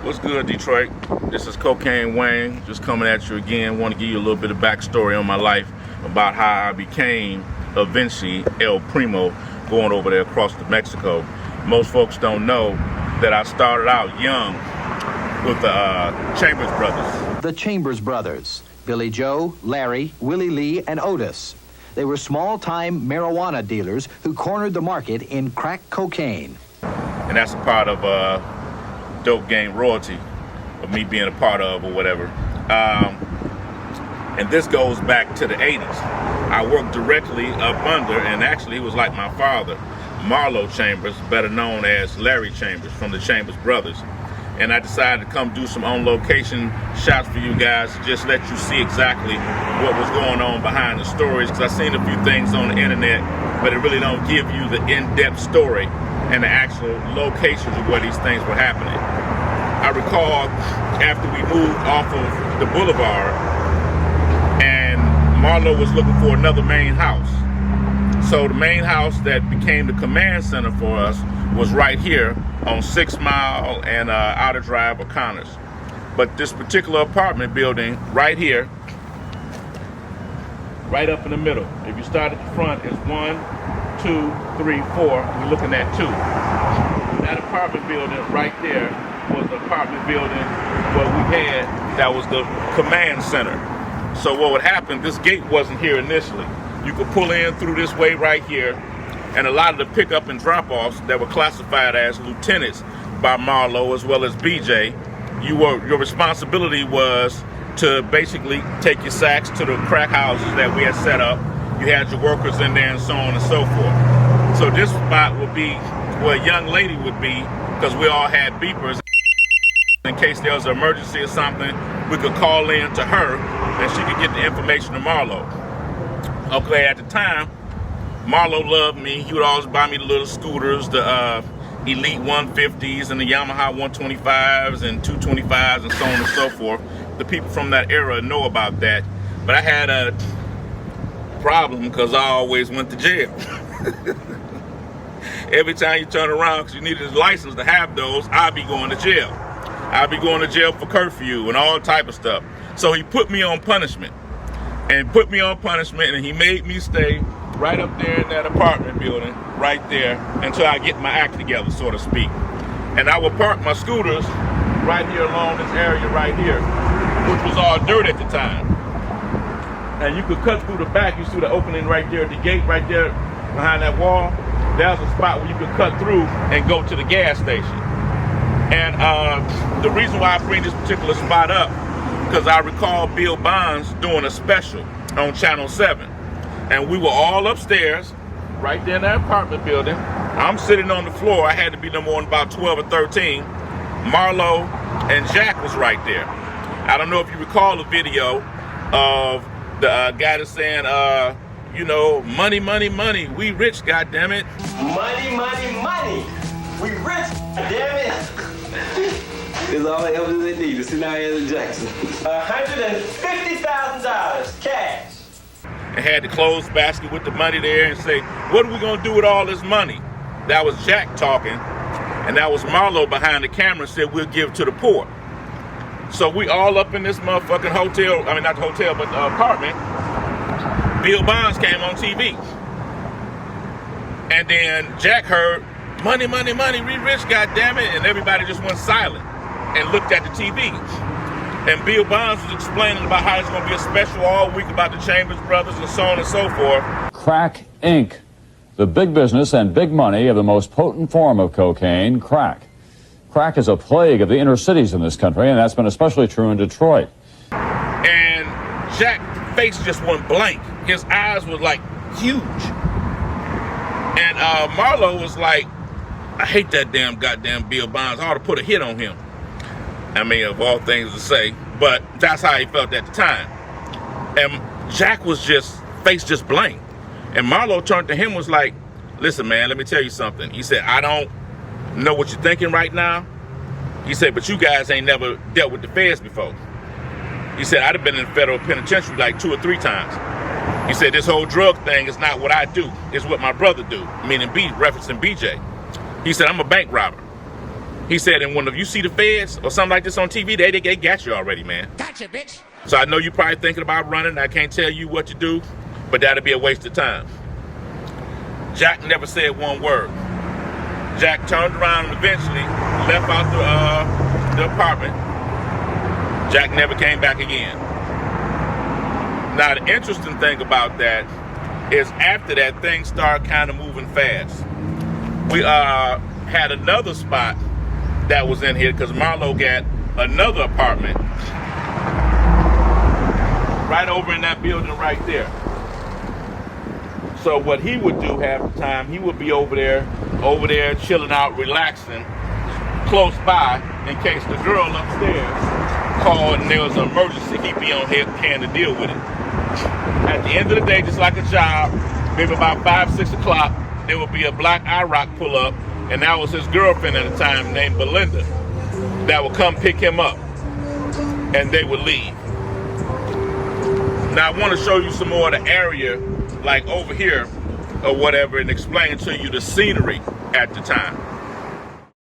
What's good, Detroit? This is Cocaine Wayne, just coming at you again. Want to give you a little bit of backstory on my life about how I became eventually El Primo going over there across to Mexico. Most folks don't know that I started out young with the Chambers brothers. The Chambers brothers, Billy Joe, Larry, Willie Lee, and Otis. They were small-time marijuana dealers who cornered the market in crack cocaine. And that's a part of dope game royalty of me being a part of or whatever. And this goes back to the 80s. I worked directly up under, and actually he was like my father, Marlo Chambers, better known as Larry Chambers from the Chambers brothers. And I decided to come do some on-location shots for you guys to just let you see exactly what was going on behind the stories, because I've seen a few things on the internet, but it really don't give you the in-depth story and the actual locations of where these things were happening. I recall after we moved off of the boulevard and Marlo was looking for another main house. So the main house that became the command center for us was right here on 6 Mile and Outer Drive, O'Connor's. But this particular apartment building right here, right up in the middle, if you start at the front, is 1, 2, 3, 4. We're looking at 2. That apartment building right there was the apartment building what we had that was the command center. So what would happen, this gate wasn't here initially. You could pull in through this way right here, and a lot of the pickup and drop-offs that were classified as lieutenants by Marlo as well as BJ, your responsibility was to basically take your sacks to the crack houses that we had set up. You had your workers in there and so on and so forth. So this spot would be where a young lady would be, because we all had beepers. In case there was an emergency or something, we could call in to her and she could get the information to Marlo. Okay, at the time, Marlo loved me. He would always buy me the little scooters, the Elite 150s and the Yamaha 125s and 225s and so on and so forth. The people from that era know about that. But I had a problem because I always went to jail. Every time you turn around, because you needed a license to have those, I'd be going to jail. I'd be going to jail for curfew and all type of stuff. So he put me on punishment. And he made me stay right up there in that apartment building, right there, until I get my act together, so to speak. And I would park my scooters right here along this area right here, which was all dirt at the time. And you could cut through the back. You see the opening right there at the gate, right there behind that wall. That was a spot where you could cut through and go to the gas station. And the reason why I bring this particular spot up, because I recall Bill Bonds doing a special on Channel 7. And we were all upstairs, right there in that apartment building. I'm sitting on the floor. I had to be no more than about 12 or 13. Marlo and Jack was right there. I don't know if you recall the video of the guy that's saying, money, money, money. We rich, goddammit. Money, money, money. We rich, goddammit. It's all the evidence they need to see now in Jackson. $150,000 cash. And had the clothes basket with the money there and say, what are we gonna do with all this money? That was Jack talking, and that was Marlo behind the camera said we'll give to the poor. So we all up in this motherfucking hotel, I mean not the hotel, but the apartment. Bill Bonds came on TV. And then Jack heard, money, money, money, we rich, goddammit, and everybody just went silent and looked at the TV. And Bill Bonds was explaining about how it's going to be a special all week about the Chambers brothers and so on and so forth. Crack Inc., the big business and big money of the most potent form of cocaine, crack. Crack is a plague of the inner cities in this country, and that's been especially true in Detroit. And Jack's face just went blank. His eyes were like huge. And Marlo was like, I hate that damn goddamn Bill Bonds. I ought to put a hit on him. I mean, of all things to say, but that's how he felt at the time. And Jack was face just blank. And Marlo turned to him was like, listen, man, let me tell you something. He said, I don't know what you're thinking right now. He said, but you guys ain't never dealt with the feds before. He said, I'd have been in the federal penitentiary like 2 or 3 times. He said, this whole drug thing is not what I do. It's what my brother do, meaning referencing BJ. He said, I'm a bank robber. He said, and when you see the feds or something like this on TV, they got you already, man. Gotcha, bitch. So I know you're probably thinking about running. I can't tell you what to do, but that'll be a waste of time. Jack never said one word. Jack turned around and eventually left out the apartment. Jack never came back again. Now, the interesting thing about that is after that, things started kind of moving fast. We had another spot that was in here because Marlo got another apartment right over in that building right there. So what he would do half the time, he would be over there chilling out, relaxing, close by, in case the girl upstairs called and there was an emergency. He'd be on hand to deal with it. At the end of the day, just like a job, maybe about 5, 6 o'clock, there would be a black IROC pull up, and that was his girlfriend at the time named Belinda, that would come pick him up, and they would leave. Now I want to show you some more of the area, like over here or whatever, and explain to you the scenery at the time.